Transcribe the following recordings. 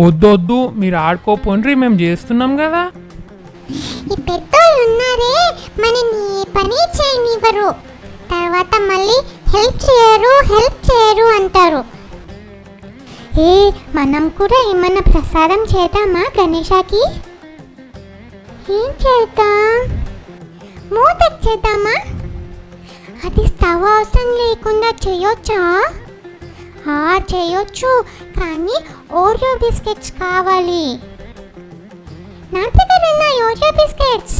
వద్దొద్దు, మీరు ఆడుకోపోండ్రి, మేము చేస్తున్నాం కదా. ఈ పెద్దోళ్ళు ఉన్నారే మనని పని చేయనివ్వరు, తర్వాత మళ్ళీ హెల్ప్ చేయరు అంటారు. మనం కూడా ఏమన్నా ప్రసాదం చేద్దామా గణేశాకి? ఏం చేద్దాం? మోదక్ చేద్దామా? అది స్టవ్ అవసరం లేకుండా చేయొచ్చా? చేయొచ్చు, కానీ ఓరియో బిస్కెట్స్ కావాలి. నా దగ్గర ఉన్నాయి ఓరియో బిస్కెట్స్.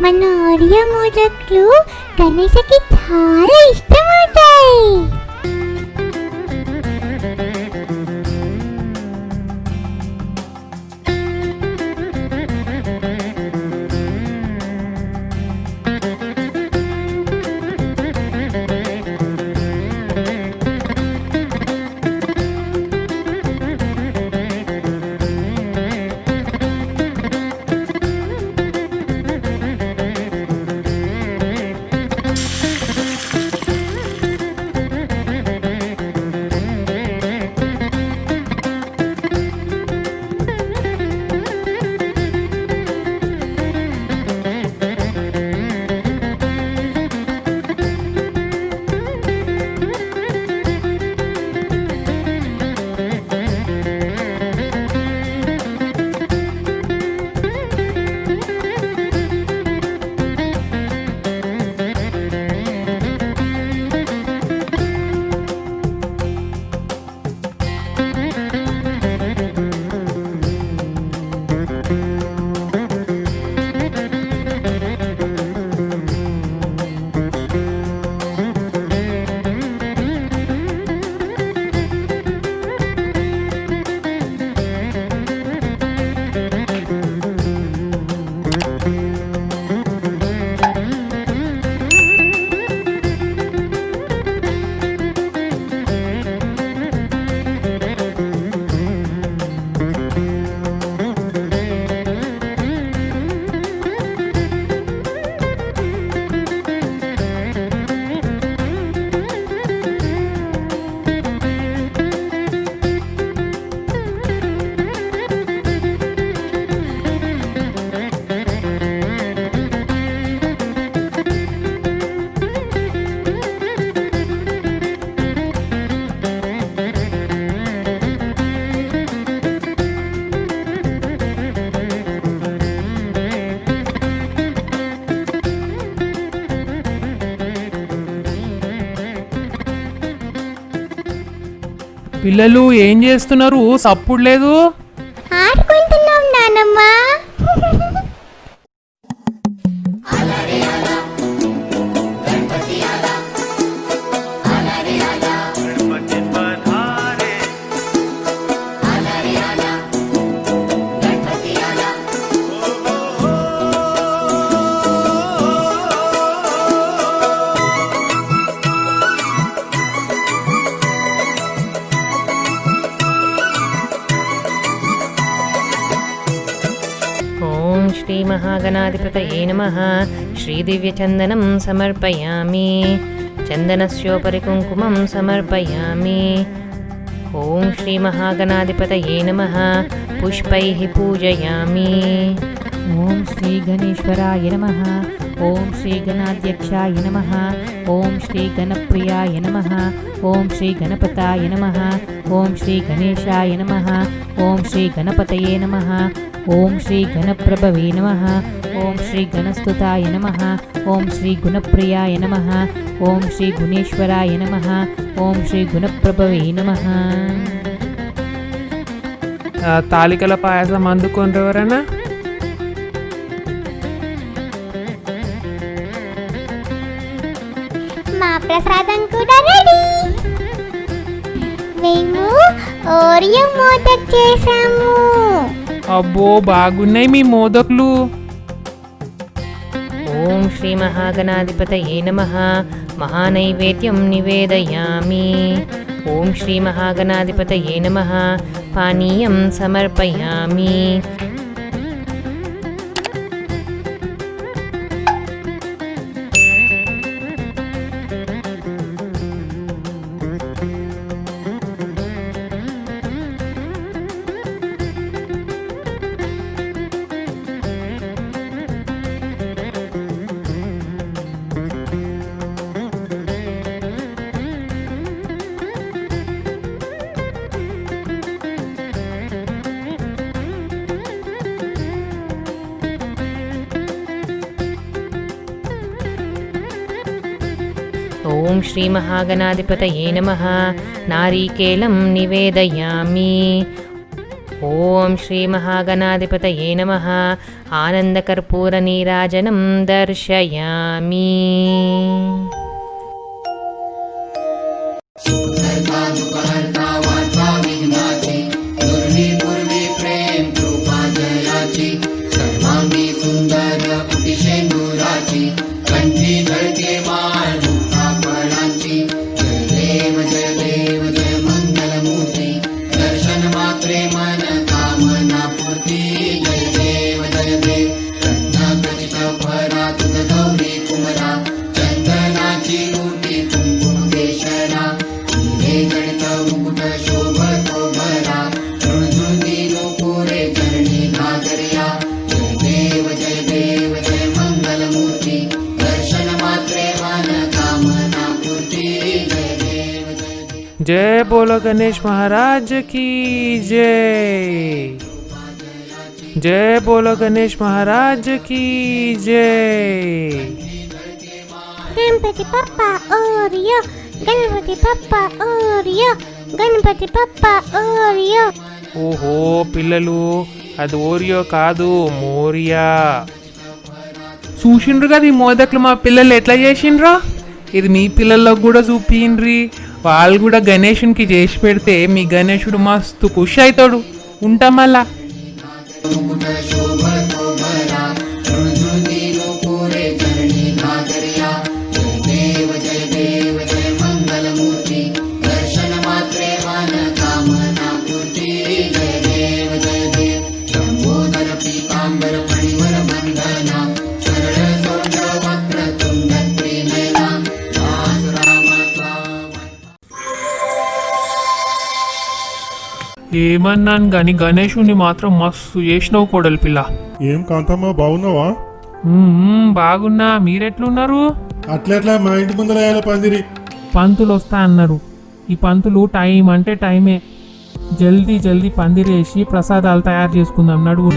మన ఓరియో మోదక్లు గణేశకి చాలా ఇష్టమవుతాయి. పిల్లలు ఏం చేస్తున్నారు? సప్పుడు లేదు. ఆడుకుంటున్నాం నానమ్మ. శ్రీ మహాగణాధిపతయే నమః. శ్రీదివ్యచందనం సమర్పయామి. చందనస్యోపరి కుంకుమం సమర్పయామి. ఓం శ్రీ మహాగణాధిపతయే నమః. పుష్పైః పూజయామి. ఓం శ్రీ గణేశ్వరాయ నమః. ఓం శ్రీ గణాధ్యక్షాయ నమః. ఓం శ్రీ గణప్రియాయ నమః. ఓం శ్రీ గణపతాయ నమః. ఓం శ్రీ గణేశాయ నమః. ఓం శ్రీ గణపతయే నమః. ఓం శ్రీ గణప్రభవే నమః. ఓం శ్రీ గణస్తుతాయ నమః. ఓం శ్రీ గుణప్రియాయ నమః. ఓం శ్రీ గుణేశ్వరాయ నమః. ఓం శ్రీ గుణప్రభవే నమః. తాలికల పాయసం అందుకోండి ఎవరైనా. మా ప్రసాదం కూడా రెడీ. మేము ఓరియో మోదక్ చేసాము. అబ్బో బాగున్నాయి మీ మోదకులు. ఓం శ్రీ మహాగణాధిపతయే నమః. మహానైవేద్యం నివేదయామి. ఓం శ్రీ మహాగణాధిపతయే నమః. పానీయం సమర్పయామి. ఓం శ్రీ మహాగణాధిపతయే నమః. నారీకేళం నివేదయామి. ఓం శ్రీ మహాగణాధిపతయే నమః. ఆనందకర్పూర నీరాజనం దర్శయామి. जय बोलो गणेश महाराज की जय. जय बोलो गणेश महाराज की जय. గణపతి పప్ప ఓరియో, గణపతి పప్ప ఓరియో, గణపతి పప్ప ఓరియో. ఓహో పిల్లలు, అది ఓరియో కాదు మోరియా. చూసిండ్రు కదా ఈ మోదకులు మా పిల్లలు ఎట్లా చేసిండ్రో. ఇది మీ పిల్లలకు కూడా చూపిండ్రి. వాళ్ళు కూడా గణేషునికి చేసి పెడితే మీ గణేశుడు మస్తు ఖుషి అవుతాడు. ఉంటాం మళ్ళా. ఏమన్నాను కానీ గణేశుని మాత్రం మస్తు చేసినావు కోడలి పిల్ల. ఏం కాంతమ్మ బాగున్నావా? బాగున్నా, మీరెట్లున్నారు? అట్లెట్లా మా ఇంటి ముందర వేయాలి పందిరి. పంతులు వస్తా అన్నారు. ఈ పంతులు టైం అంటే టైమే. జల్దీ జల్దీ పందిరేసి ప్రసాదాలు తయారు చేసుకుందాం. నడువు.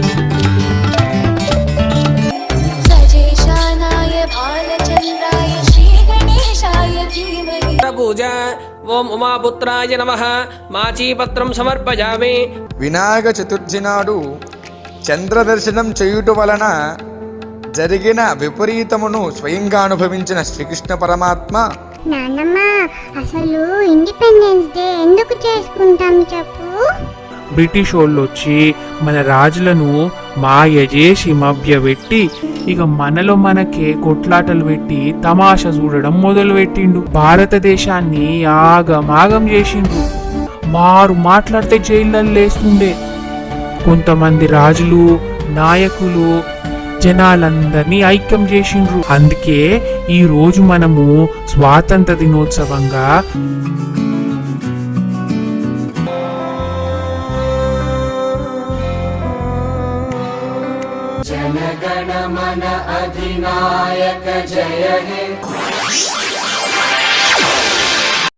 పూజ. ఓం ఉమాపుత్రాయ నమః. మాచీపత్రం సమర్పయామి. వినాయక చతుర్థి నాడు చంద్రదర్శనం చేయుట వలన జరిగిన విపరీతమును స్వయంగా అనుభవించిన శ్రీకృష్ణ పరమాత్మ, నాన్నమ్మ, అసలు ఇండిపెండెన్స్ డే ఎందుకు చేసుకుంటాం చెప్పు? బ్రిటిష్ వాళ్ళు వచ్చి మన రాజులను మాయ చేసి మభ్యపెట్టి ఇక మనలో మనకే కొట్లాటలు పెట్టి తమాషా చూడడం మొదలు పెట్టిండు. భారతదేశాన్ని ఆగమాగం చేసిండు. మారు మాట్లాడితే జైళ్ళల్లో వేస్తుండే. కొంతమంది రాజులు, నాయకులు జనాలందరినీ ఐక్యం చేసిండ్రు. అందుకే ఈ రోజు మనము స్వాతంత్ర దినోత్సవంగా जनगण मन अधिनायक जय हे.